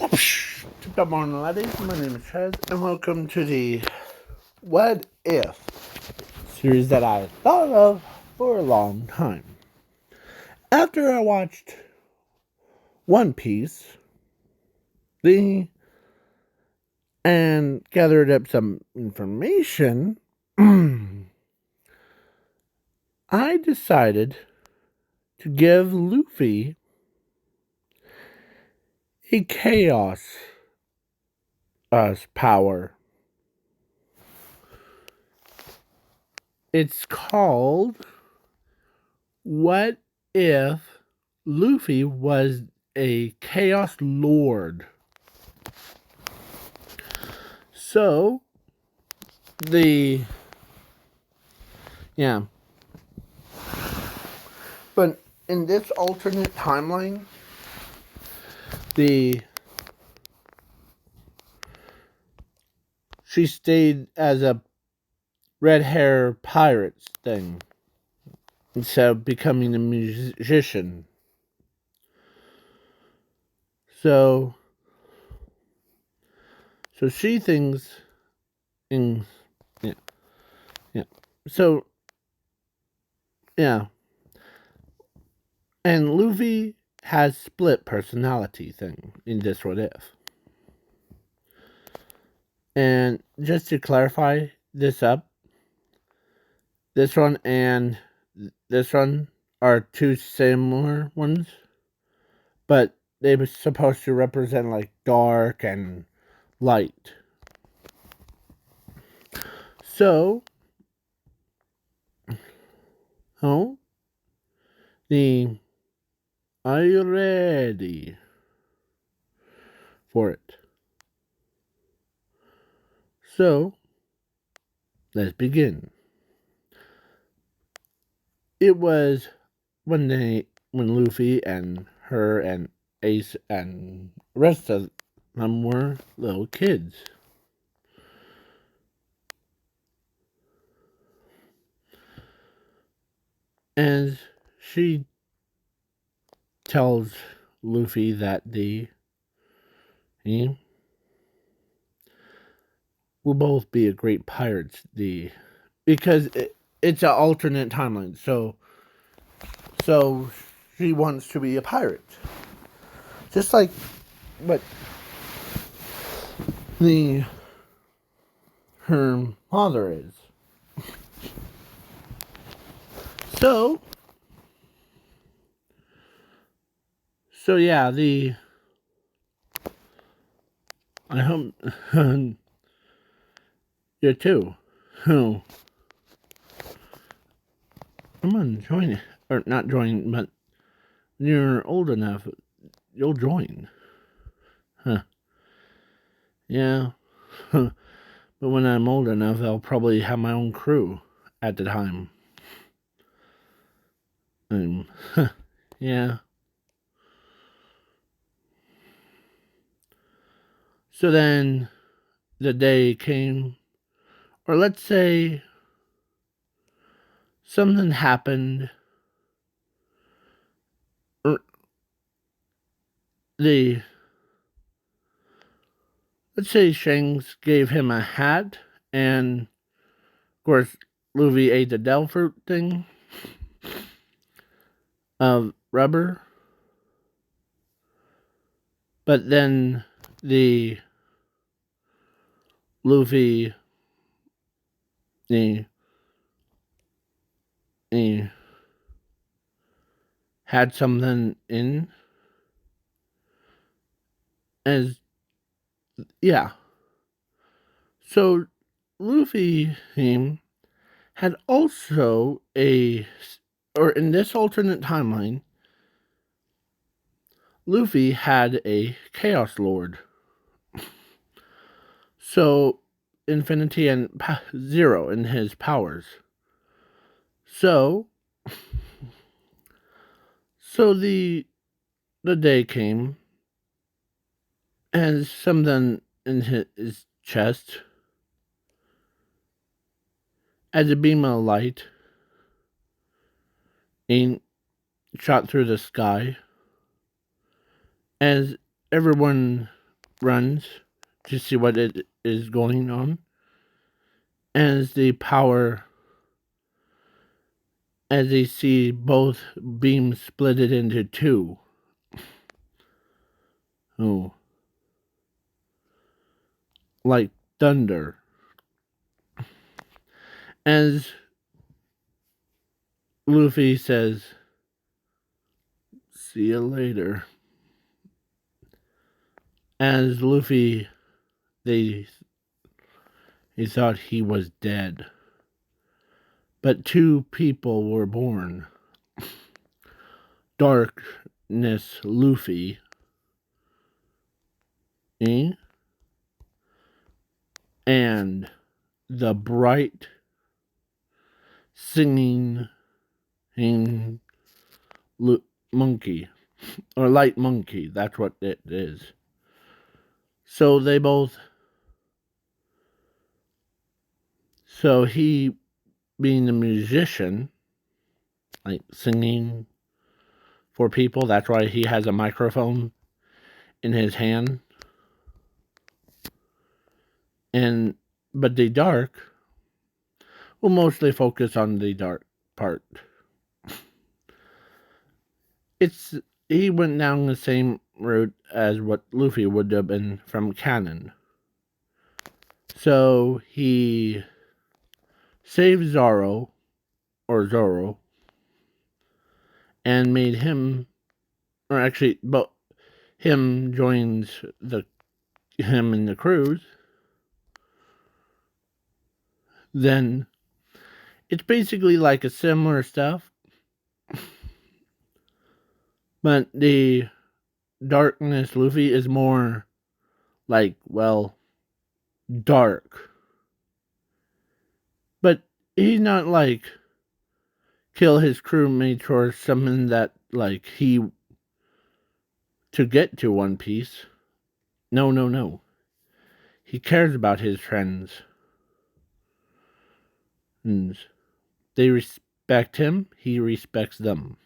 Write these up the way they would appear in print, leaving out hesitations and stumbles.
Good morning, ladies. My name is Chaz, and welcome to the What If series that I thought of for a long time. After I watched One Piece, the and gathered up some information, I decided to give Luffy a chaos power. It's called What If Luffy was a Chaos Lord? So, the. Yeah. But in this alternate timeline, the. She stayed as a red hair pirates thing instead of becoming a musician. So she thinks in yeah. So yeah. And Luffy has split personality thing in this What If. And just to clarify this up, this one and this one are two similar ones, but they were supposed to represent like dark and light. So, oh, are you ready for it? So, let's begin. It was when Luffy and her and Ace and the rest of them were little kids. And she tells Luffy that he will both be a great pirates. Because it's an alternate timeline. So she wants to be a pirate, just like what her father is. So yeah, I hope you too. Oh, come on, join it. Or not join, but when you're old enough, you'll join. Huh. Yeah. But when I'm old enough, I'll probably have my own crew at the time. Yeah. So then the day came, or let's say something happened. Or let's say Shanks gave him a hat, and of course Luffy ate the devil fruit thing of rubber. But then the Luffy he had something in as yeah. So Luffy had also or in this alternate timeline, Luffy had a Chaos Lord. So infinity and zero in his powers. So the day came, and something in his chest, as a beam of light, and shot through the sky. As everyone runs to see what it is going on. As the power, as they see both beams split it into two. Oh. Like thunder. As Luffy says, "See you later." As Luffy, he thought he was dead. But two people were born. Darkness Luffy, eh? And the bright singing monkey, or light monkey. That's what it is. So they both. So he, being a musician, like singing for people, that's why he has a microphone in his hand. But the dark will mostly focus on the dark part. He went down the same route as what Luffy would have been from canon. So he saved Zoro, and made him, or actually, but him joins him in the cruise. Then it's basically like a similar stuff, but the darkness Luffy is more like, well, dark. But he's not like kill his crewmates or something that like he to get to One Piece. No. He cares about his friends. And they respect him, he respects them.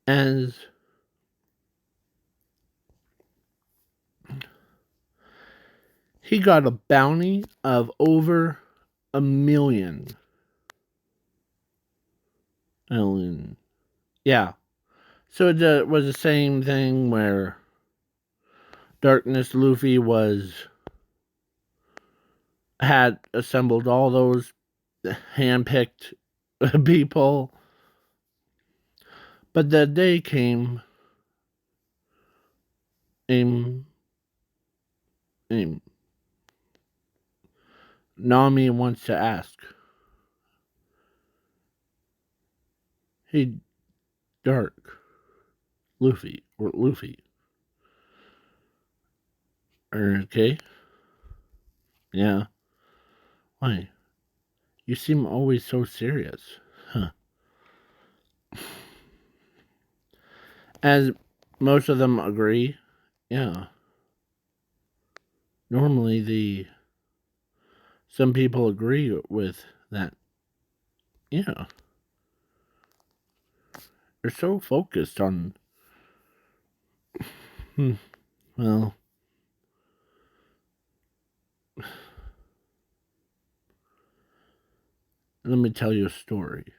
As he got a bounty of over 1 million. Yeah. So it was the same thing where Darkness Luffy had assembled all those handpicked people. But the day came, Nami wants to ask, "Hey, Dark Luffy, or Luffy, okay? Yeah. Why? You seem always so serious." Huh. As most of them agree, yeah. Normally some people agree with that. Yeah. They're so focused on well, let me tell you a story.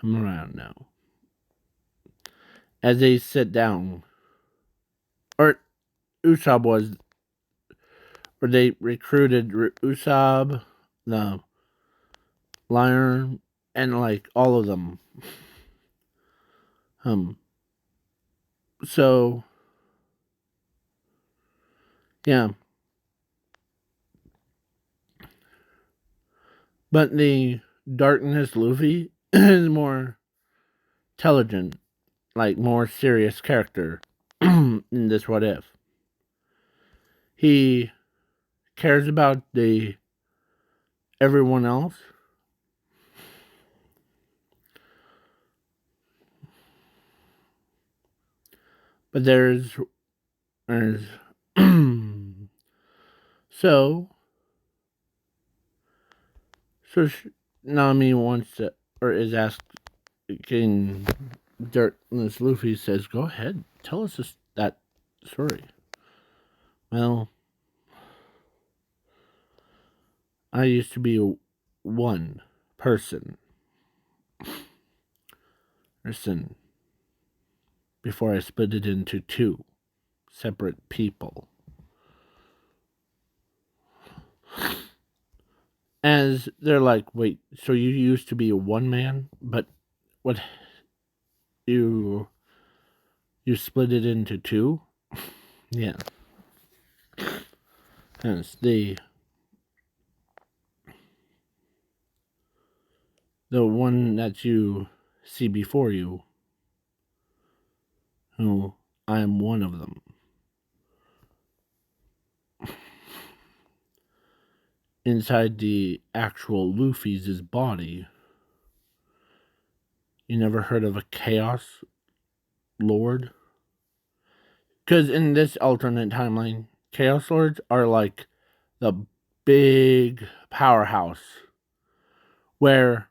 Come around now. As they sit down, or Usopp was, or they recruited Usopp, the Lion, and like all of them. So yeah. But the Darkness Luffy is more intelligent, like more serious character in this What If. He cares about everyone else. But there's so Nami wants to, or is asked King Dirtless Luffy says, "Go ahead, tell us that story." Well, I used to be one person before I split it into two separate people. As they're like, wait, so you used to be a one man, but what you split it into two? Yeah. Hence the one that you see before you, who I am one of them. Inside the actual Luffy's body, you never heard of a Chaos Lord? Because in this alternate timeline, Chaos Lords are like the big powerhouse where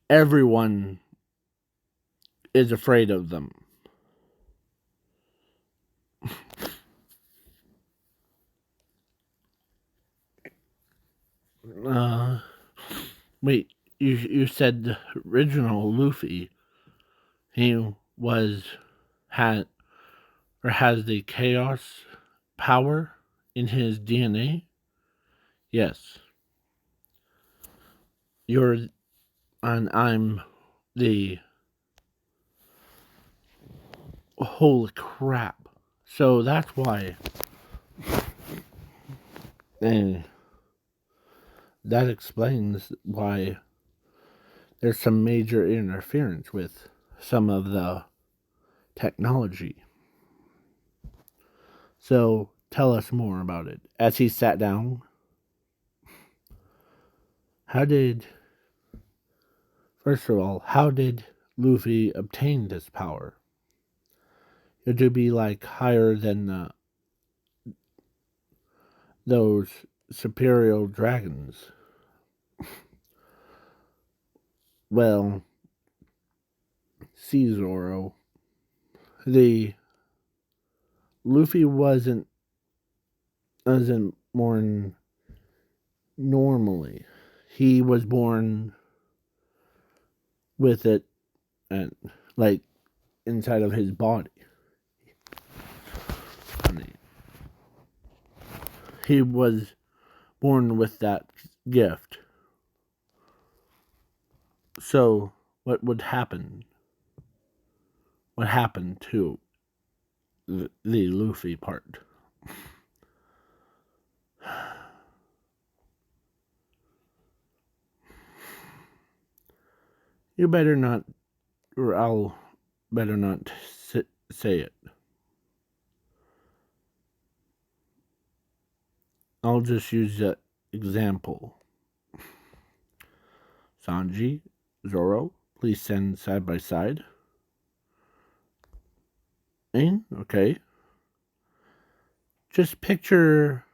everyone is afraid of them. Wait, you said the original Luffy, he had or has the chaos power in his DNA? Yes. You're and I'm the holy crap. So that's why, and that explains why there's some major interference with some of the technology. So tell us more about it. As he sat down, first of all, how did Luffy obtain this power? It would be like higher than those superior dragons. Well, see, Zoro, the Luffy wasn't born normally. He was born with it, and like inside of his body. He was born with that gift. So, what would happen? What happened to the Luffy part? You better not, or I'll better not say it. I'll just use that example. Sanji, Zoro, please stand side by side. Okay. Just picture,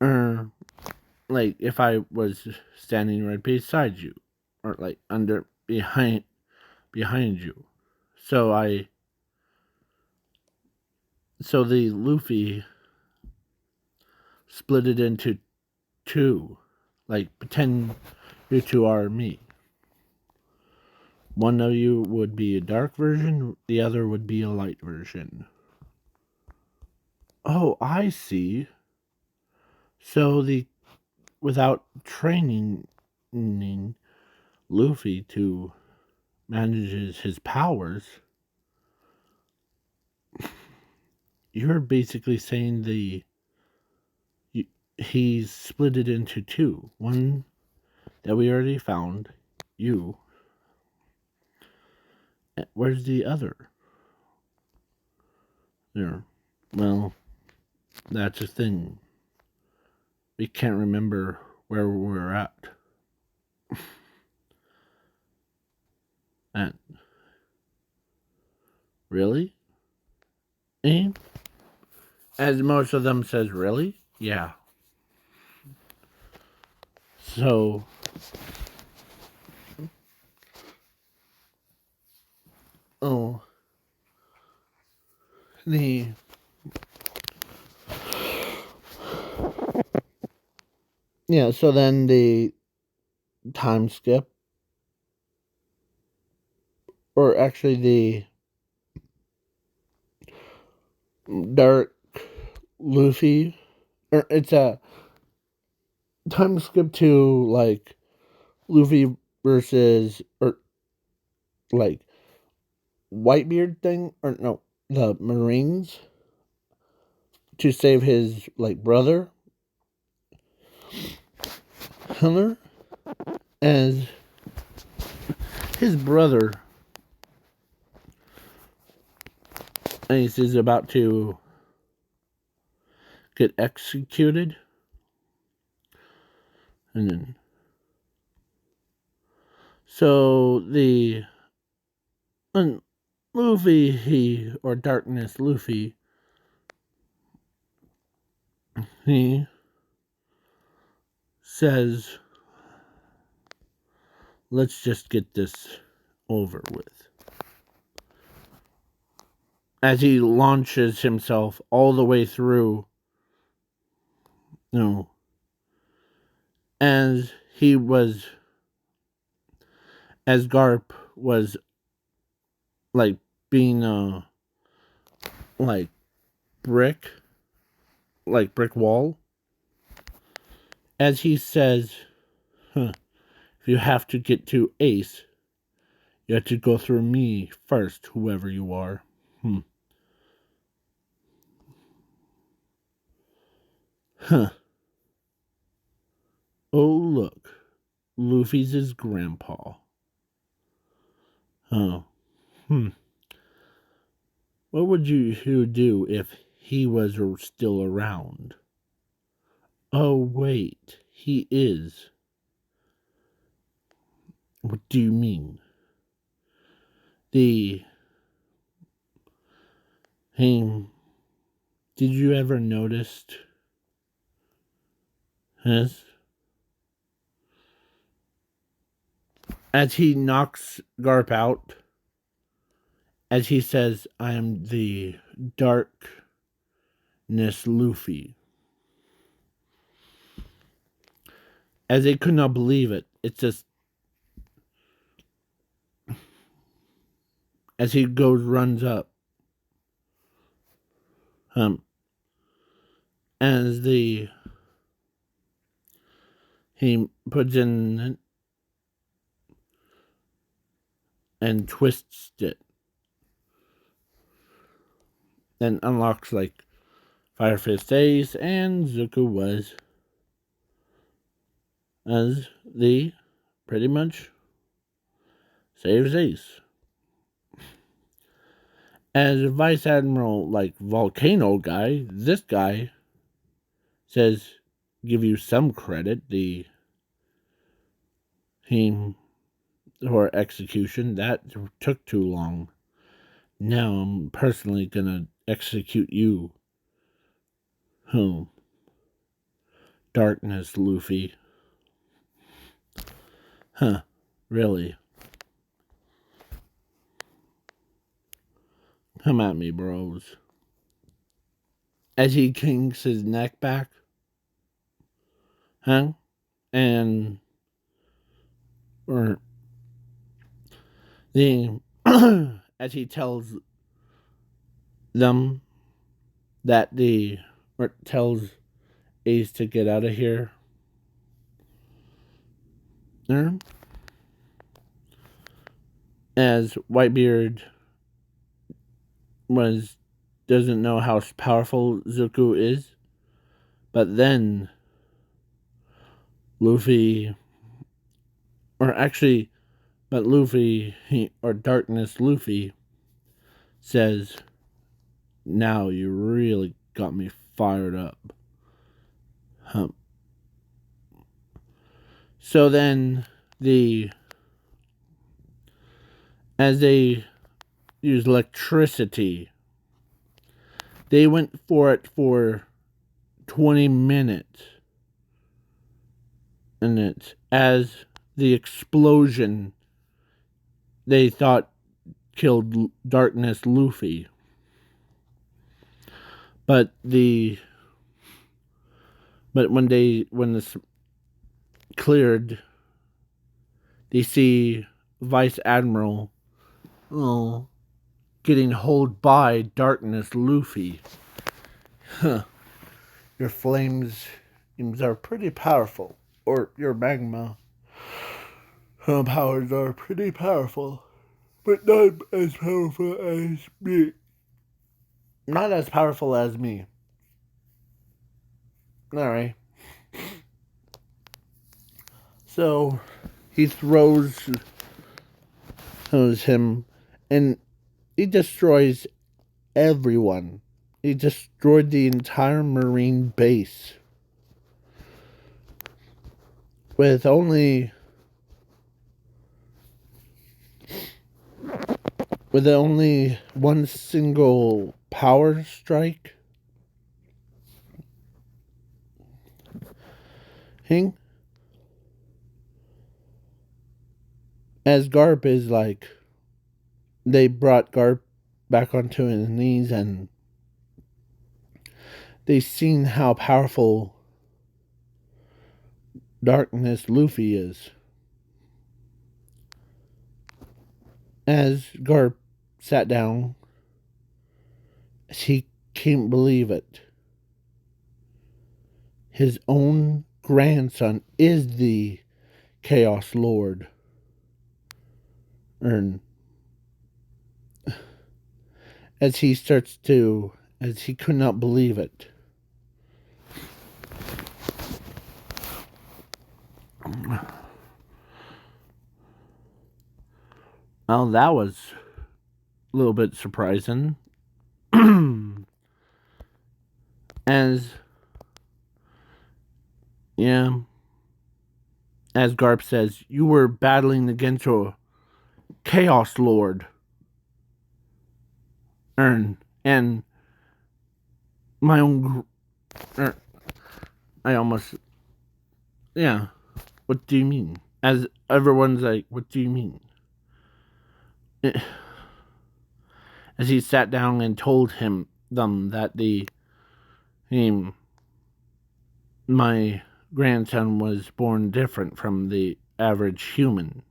like if I was standing right beside you, or like behind you. So the Luffy split it into two. Like pretend you two are me. One of you would be a dark version, the other would be a light version. Oh, I see. So without training Luffy to manage his powers, you're basically saying he's split it into two. One that we already found, you. Where's the other? There. Well, that's a thing. We can't remember where we're at. And really? And as most of them says, really? Yeah. So Oh, the yeah. So then the time skip, or actually the Dark Luffy, or it's a time skip to like Luffy versus or like Whitebeard thing, or no, the Marines to save his like brother Hunter, as his brother Ace is about to get executed, and then so the Luffy or Darkness Luffy he says, "Let's just get this over with." As he launches himself all the way through, no, as he was, as Garp was like being like brick, like brick wall, as he says, huh, if you have to get to Ace, you have to go through me first, whoever you are. Huh. Oh, look. Luffy's his grandpa. Oh. What would you do if he was still around? Oh, wait. He is. What do you mean? Hey, did you ever notice this? As he knocks Garp out, as he says, I am the Darkness Luffy. As they could not believe it, it's just as he runs up. As he puts in and twists it, then unlocks like Fire Fist Ace, and Zuko was as the pretty much saves Ace. As Vice Admiral, like Volcano guy, this guy says, give you some credit. The team or execution that took too long. Now I'm personally gonna execute you. Darkness, Luffy. Huh, really? Come at me, bros. As he kinks his neck back. And or the as he tells them that or tells Ace to get out of here. As Whitebeard doesn't know how powerful Zuko is, but then Luffy, or Darkness Luffy says, now you really got me fired up. So then as they use electricity, they went for it for 20 minutes. And it's as the explosion they thought killed Darkness Luffy. But when this cleared, they see Vice Admiral getting hold by Darkness Luffy. Your flames are pretty powerful, or your magma powers are pretty powerful, but not as powerful as me. Not as powerful as me. Alright. So he throws him, and he destroys everyone. He destroyed the entire Marine base with only one single power strike. As Garp is like, they brought Garp back onto his knees, and they seen how powerful Darkness Luffy is. As Garp sat down, he can't believe it. His own grandson is the Chaos Lord. As he could not believe it. Well, that was a little bit surprising. As Garp says, you were battling against a Chaos Lord. And my own... I almost... Yeah. What do you mean? As everyone's like, what do you mean? As he sat down and told them that my grandson was born different from the average human.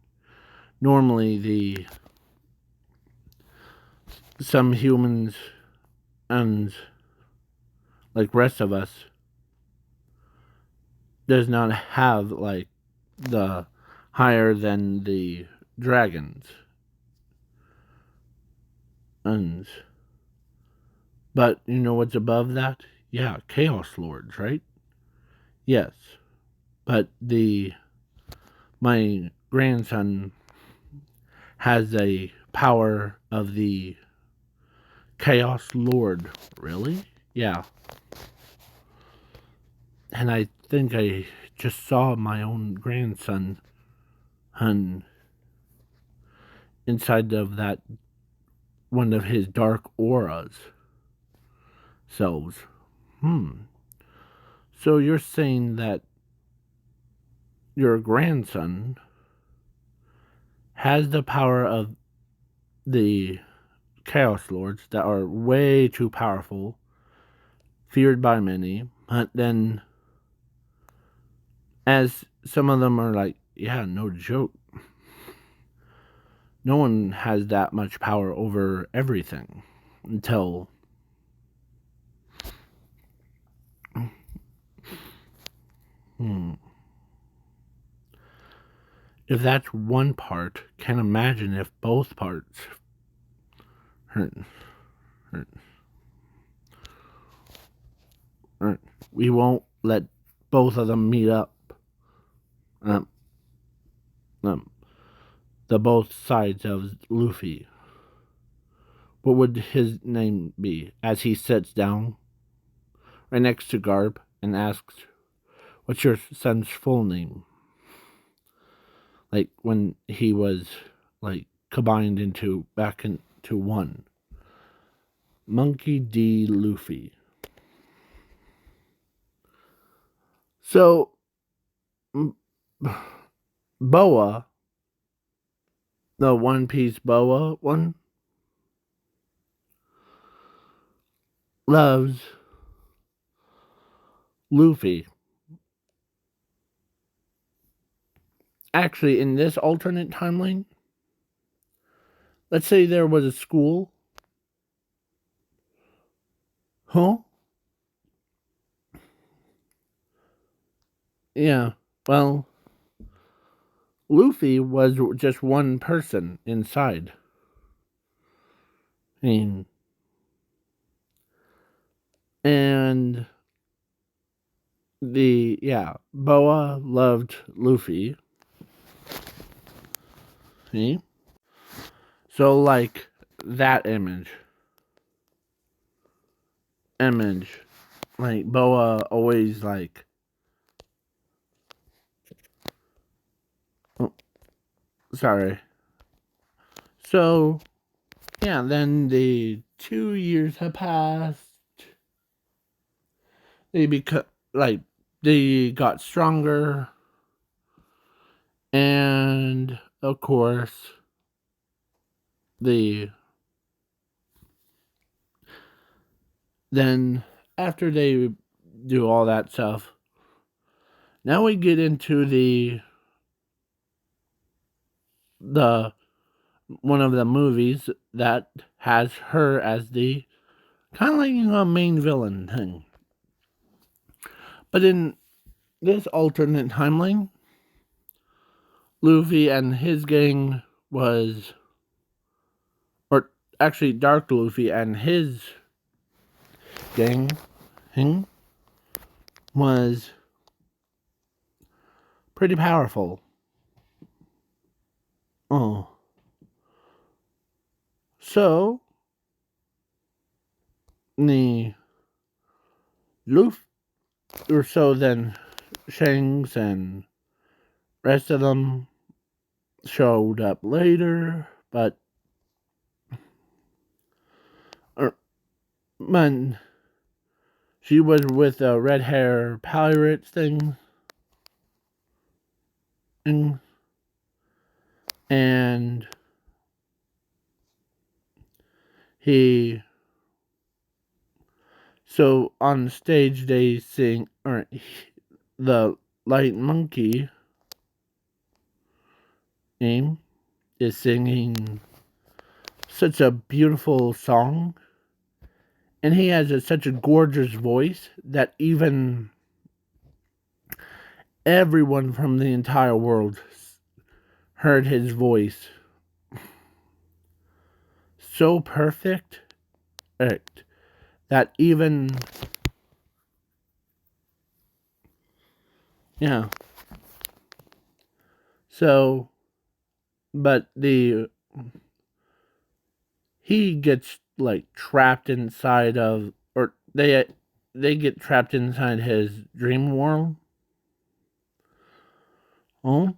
Normally, some humans and like rest of us does not have like the higher than the dragons. But you know what's above that? Yeah, Chaos Lords, right? Yes. But my grandson has a power of the Chaos Lord. Really? Yeah. And I think I just saw my own grandson inside of that one of his dark auras selves. So you're saying that your grandson has the power of the Chaos Lords that are way too powerful, feared by many, but then as some of them are like, yeah, no joke. No one has that much power over everything until if that's one part, can't imagine if both parts hurt. We won't let both of them meet up. The both sides of Luffy. What would his name be? As he sits down right next to Garp and asks, what's your son's full name? Like when he was like combined back into one. Monkey D. Luffy. So Boa, the One Piece Boa one, loves Luffy. Actually, in this alternate timeline, let's say there was a school. Huh? Yeah. Well, Luffy was just one person inside. I mean, and Boa loved Luffy. See? So like that image, like Boa always like, oh, sorry. So yeah, then the 2 years have passed. They they got stronger, and of course the then after they do all that stuff, now we get into the one of the movies that has her as the kind of like a main villain thing. But in this alternate timeline, Luffy and his gang was, or actually Dark Luffy and his gang was pretty powerful. Oh. So, the Luffy, or so then Shanks and rest of them showed up later, but man, she was with the red hair pirate thing, and he. So on stage they sing, or the light monkey name is singing such a beautiful song, and he has such a gorgeous voice that even everyone from the entire world heard his voice. So perfect that even, yeah. So, but he gets like trapped inside of, or they get trapped inside his dream world. Oh,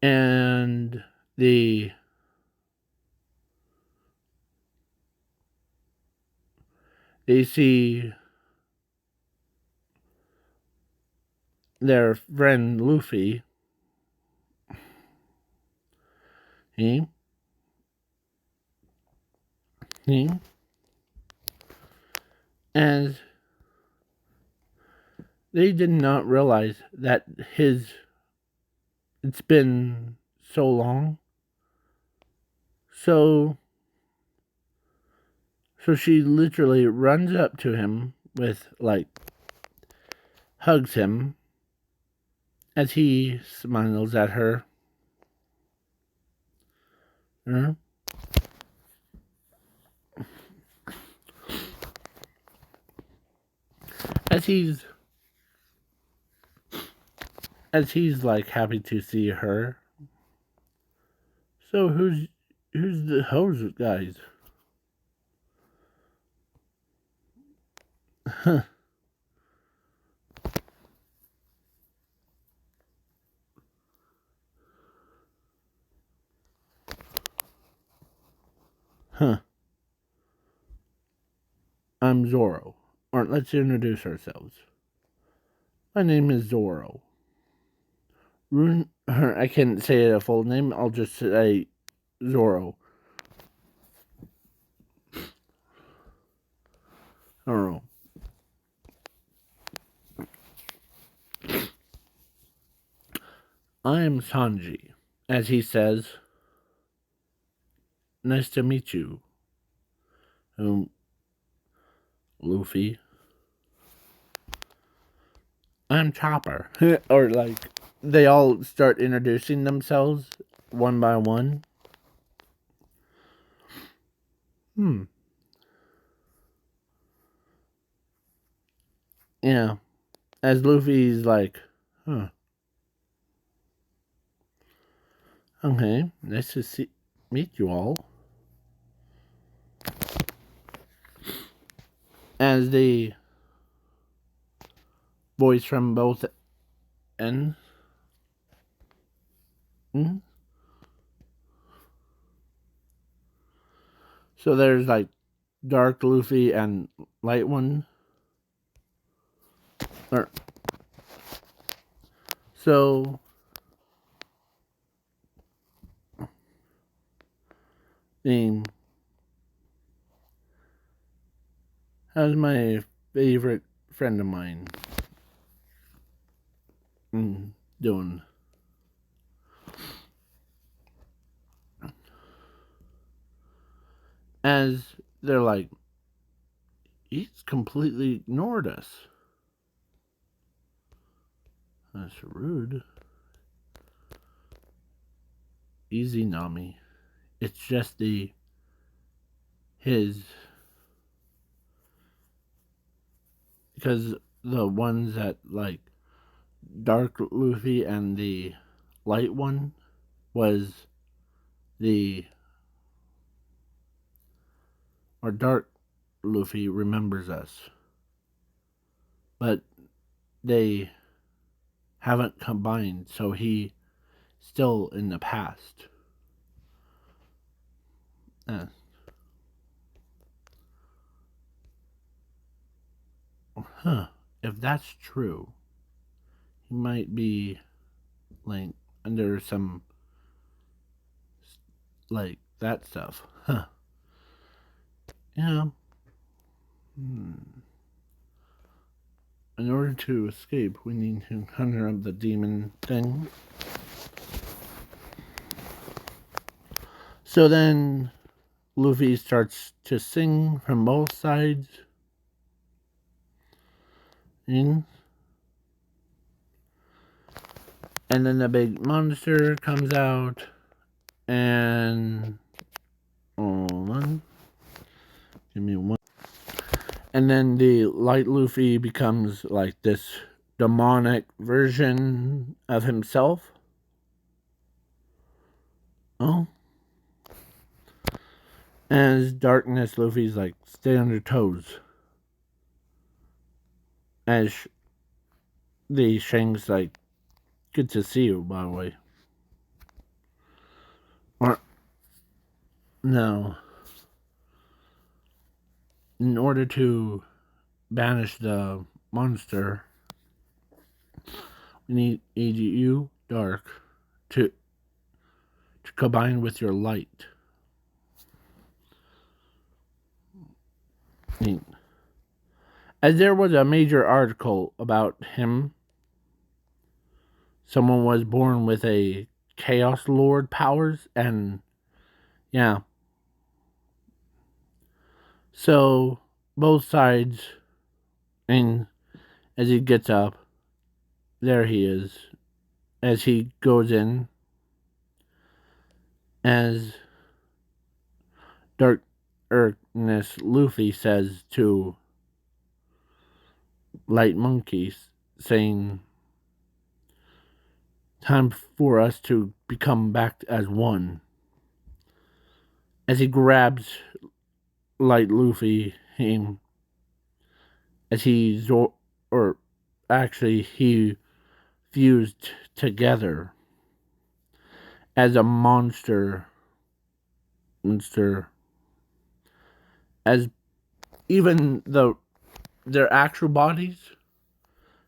and they see their friend Luffy. He, he, as they did not realize that it's been so long. So she literally runs up to him with like hugs him as he smiles at her. As he's like happy to see her. So who's the hose guys? Huh. Huh. I'm Zoro. Or let's introduce ourselves. My name is Zoro. I can't say a full name. I'll just say Zoro. I don't know. I am Sanji. As he says, nice to meet you. Luffy. I'm Chopper. Or like, they all start introducing themselves one by one. Yeah. As Luffy's like, huh. Okay, nice to meet you all. As the voice from both ends. Mm-hmm. So there's like Dark Luffy and Light One. Or, so the how's my favorite friend of mine doing? As they're like, he's completely ignored us. That's rude. Easy, Nami. It's just his because the ones that like Dark Luffy and the Light One was the or Dark Luffy remembers us, but they haven't combined, so he still in the past. Uh, huh. If that's true, he might be like under some like that stuff. Huh. Yeah. In order to escape, we need to conjure up the demon thing. So then Luffy starts to sing from both sides. And then the big monster comes out and hold on. Give me one. And then the Light Luffy becomes like this demonic version of himself. Oh. As darkness, Luffy's like, stay on your toes. As the Shanks like, good to see you, by the way. Or, no. In order to banish the monster, we need you, Dark, to combine with your light. As there was a major article about him, someone was born with a Chaos Lord powers, and yeah. So both sides, and as he gets up, there he is. As he goes in, as Darkness Luffy says to Light Monkeys, saying, time for us to become back as one. As he grabs Light Luffy, as he or actually he fused together as a monster, as even their actual bodies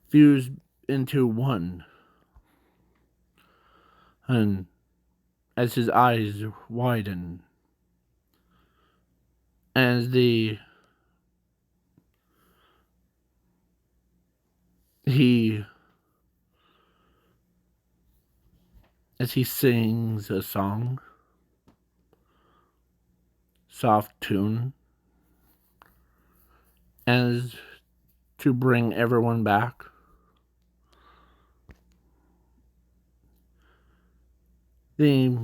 fused into one, and as his eyes widen, as the he as he sings a song, soft tune, as to bring everyone back. The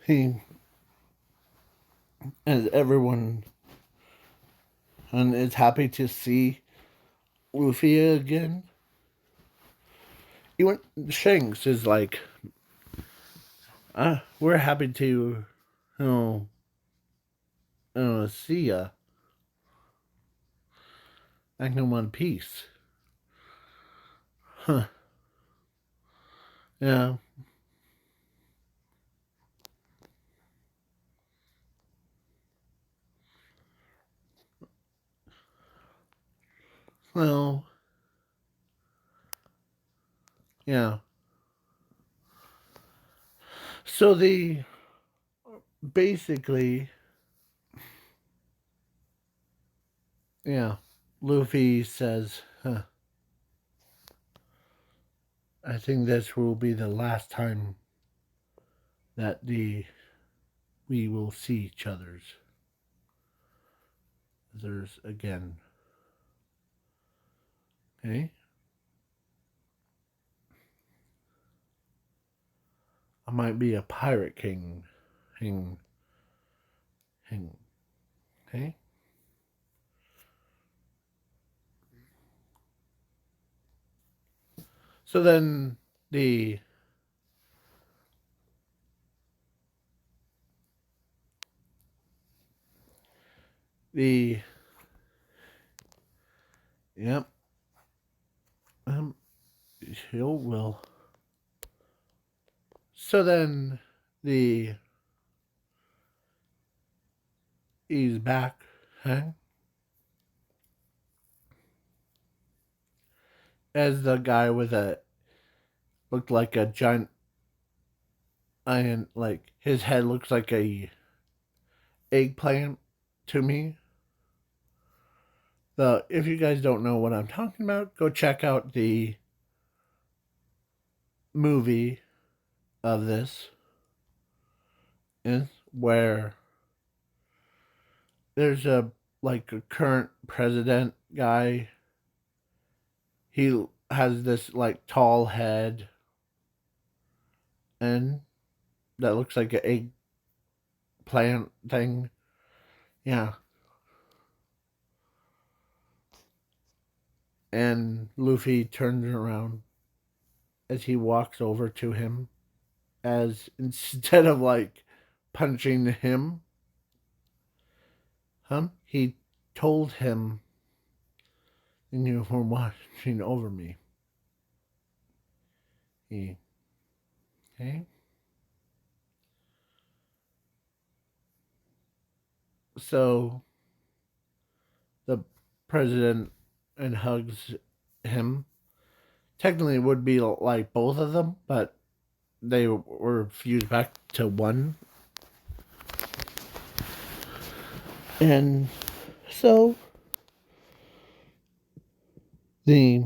he as everyone and is happy to see Luffy again. Even Shanks is like, we're happy to, see ya. Back in one piece. Huh. Yeah. Well, yeah. So basically, yeah, Luffy says, I think this will be the last time that we will see each others again. Okay? I might be a pirate king. Hing. Hing. Okay? So then the the yep. He'll will. So then the he's back, huh? As the guy with a looked like a giant iron, like his head looks like a eggplant to me. The if you guys don't know what I'm talking about, go check out the movie of this. Is where there's a like a current president guy. He has this like tall head and that looks like an eggplant thing. Yeah. And Luffy turns around as he walks over to him, as instead of like punching him, he told him, "In uniform watching over me." He okay. So the president and hugs him. Technically, it would be like both of them, but they were fused back to one. And so the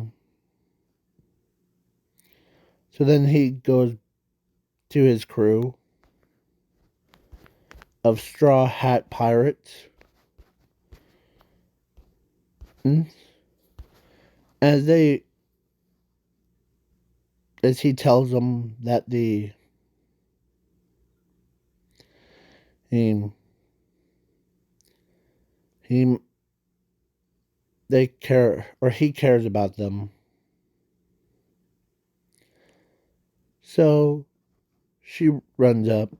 so then he goes to his crew of straw hat pirates. Mm. As they as he tells them that he he they care or he cares about them. So she runs up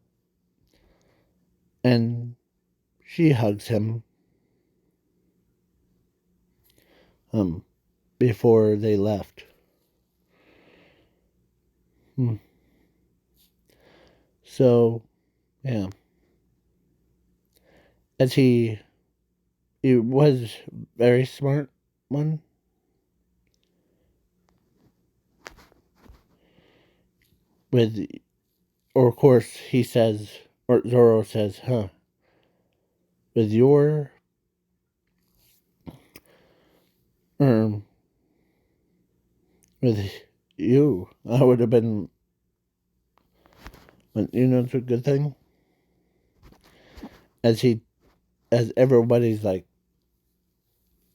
and she hugs him before they left. Hmm. So yeah. As he was very smart one. With or of course he says or Zoro says, with your or with you, I would have been. But it's a good thing. As everybody's like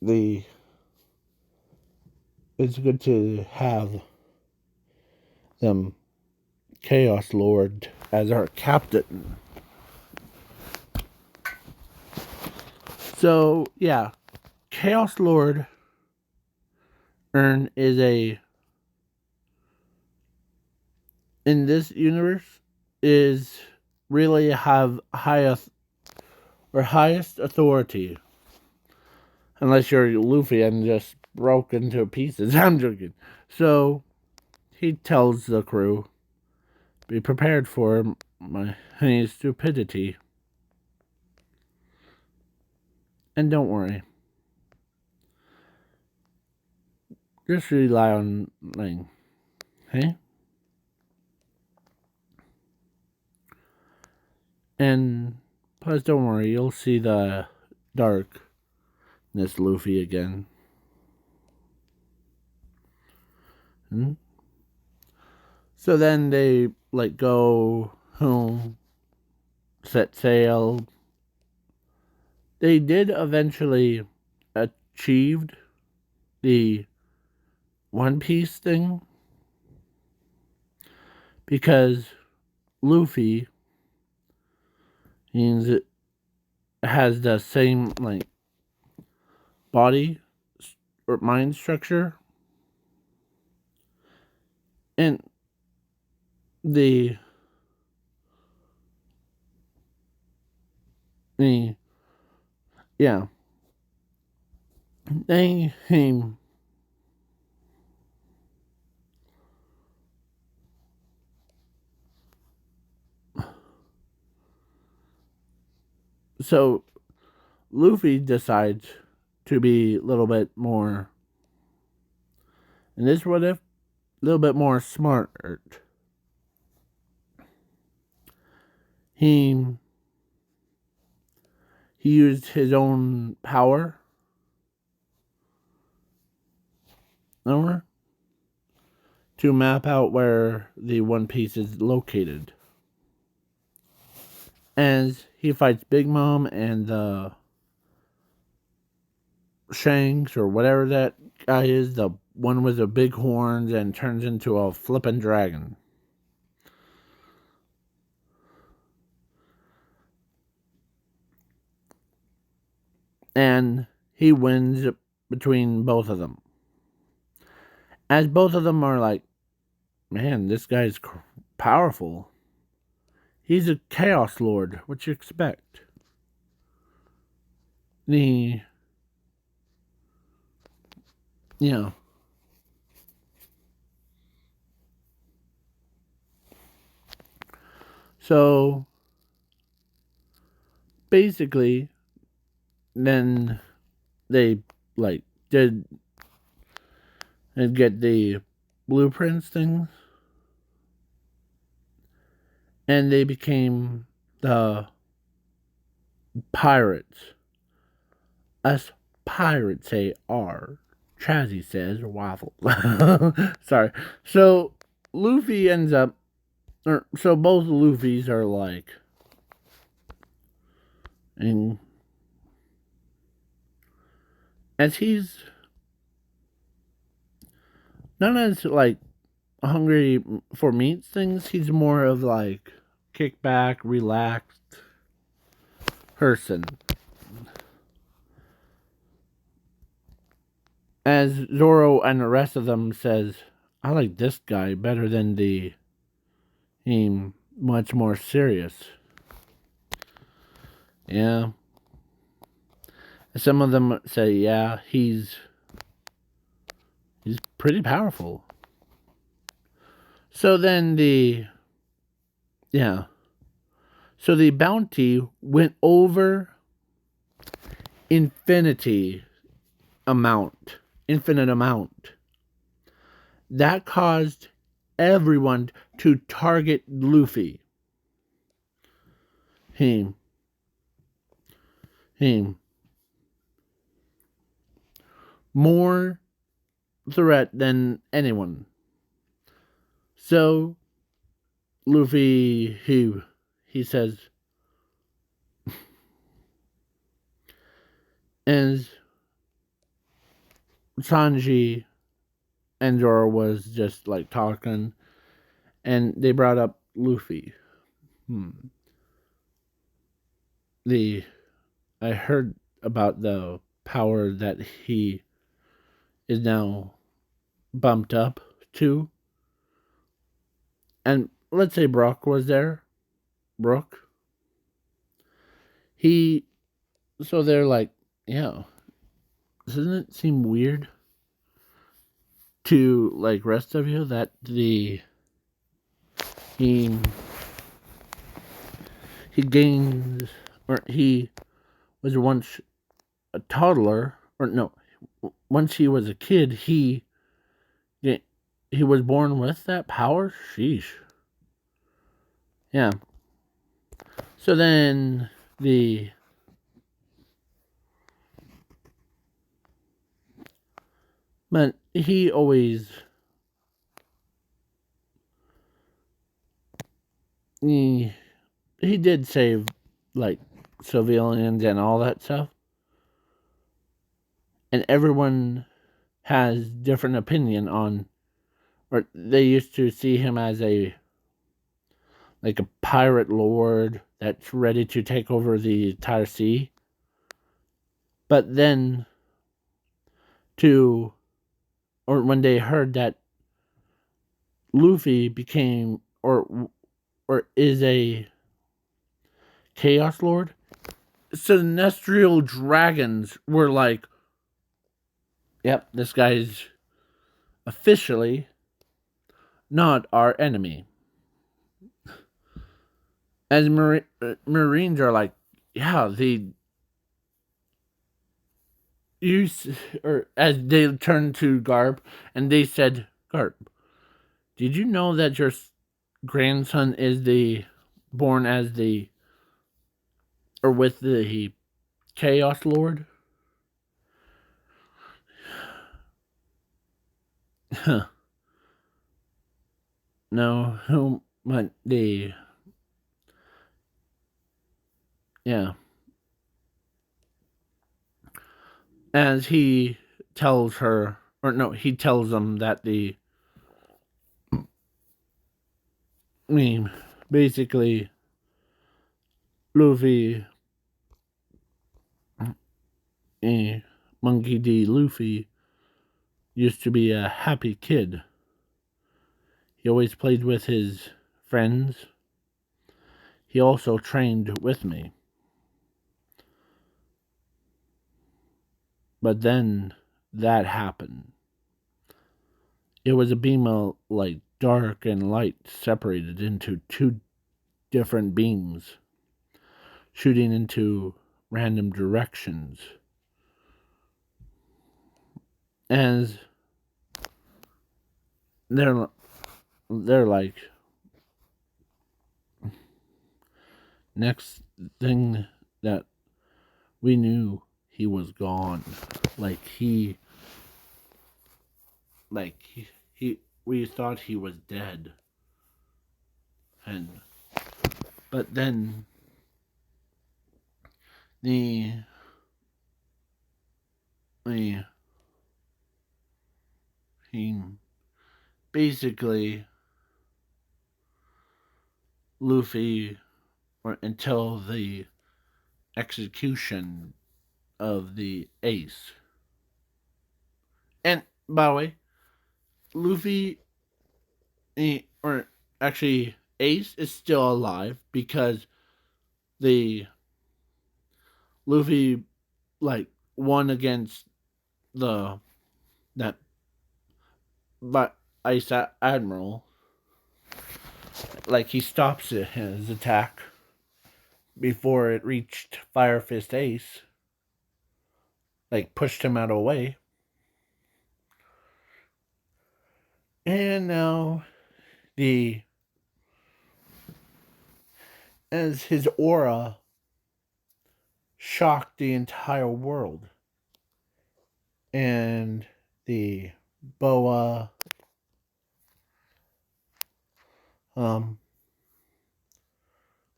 the. It's good to have them Chaos Lord as our captain. So yeah, Chaos Lord Earn is in this universe is really have highest authority. Unless you're Luffy and just broke into pieces. I'm joking. So he tells the crew, be prepared for my stupidity. And don't worry. Just rely on Ling. Hey? And plus don't worry, you'll see the darkness Luffy again. Hmm? So then they go home, set sail. They did eventually achieved the One Piece thing because Luffy means it has the same body or mind structure and the yeah they so Luffy decides to be a little bit more, and this what if a little bit more smart. He used his own power over to map out where the One Piece is located. As he fights Big Mom and the Shanks or whatever that guy is, the one with the big horns and turns into a flippin' dragon. And he wins between both of them. As both of them are like, man, this guy's powerful. He's a Chaos Lord. What you expect? The yeah. So basically, then they did and get the blueprints things, and they became the pirates. Us pirates say are. Chazzy says waffle. Sorry. So Luffy ends up, so both Luffys are and as he's not as hungry for meat things, he's more of kick back, relaxed person. As Zoro and the rest of them says, I like this guy better than the him much more serious. Yeah. Some of them say, yeah, he's pretty powerful. So then so the bounty went over infinite amount. That caused everyone to target Luffy. Him. more threat than anyone. So Luffy, he says, and Sanji and Zoro was just like talking, and they brought up Luffy. Hmm. The I heard about the power that he is now bumped up to, and let's say Brock was there. Brook. He so they're like, yeah, doesn't it seem weird to like rest of you that he he gains or he was once a toddler or no, once he was a kid he was born with that power. Sheesh. Yeah. So then the but he always he, he did save like civilians and all that stuff, and everyone has different opinion on, or they used to see him as a like a pirate lord that's ready to take over the entire sea. But then to or when they heard that Luffy became or is a chaos lord, celestial dragons were like, yep, this guy's officially not our enemy. As Marines are like, yeah, the use or as they turned to Garp and they said, Garp, did you know that your grandson is the born as the or with the Chaos Lord? No, who? But the yeah, as he tells her, or no, he tells them that I mean, basically, Luffy, Monkey D. Luffy, used to be a happy kid. He always played with his friends. He also trained with me. But then that happened. It was a beam of like dark and light separated into two different beams, shooting into random directions. As they're like, next thing that we knew, he was gone. Like he we thought he was dead. And but then the the he basically Luffy or until the execution of the ace. And by the way, Luffy or actually Ace is still alive because the Luffy like won against the that but Ice Admiral. Like he stops his attack before it reached Fire Fist Ace. Like pushed him out of the way. And now the as his aura shocked the entire world. and the boa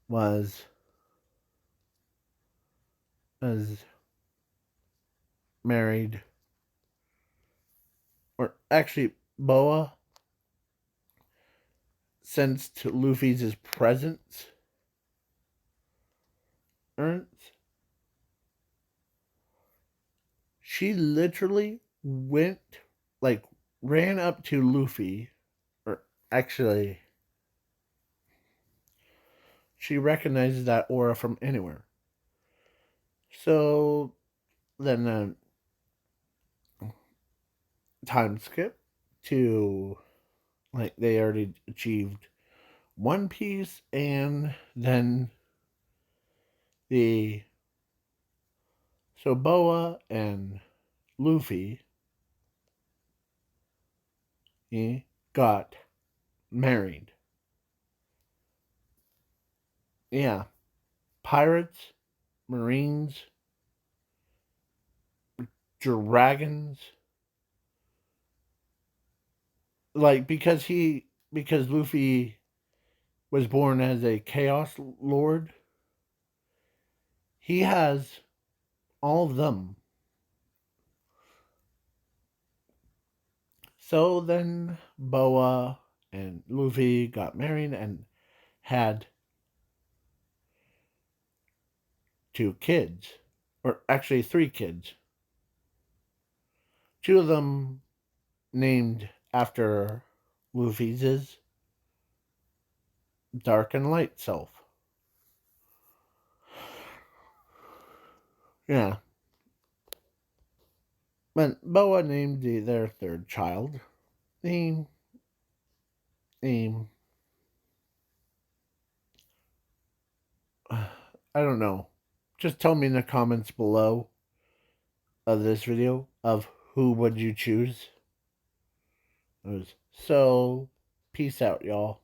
was married, or actually boa sensed Luffy's presence. She literally went, like, ran up to Luffy, or actually, she recognizes that aura from anywhere. So then time skip to, like, they already achieved One Piece, and then the so Boa and Luffy got married. Yeah, pirates, marines, dragons, like, because Luffy was born as a chaos lord, he has all of them. So then Boa and Luffy got married and had 2 kids, or actually 3 kids. 2 of them named after Luffy's dark and light self. Yeah. But Boa named their 3rd child. Name. I don't know. Just tell me in the comments below of this video of who would you choose. So, peace out, y'all.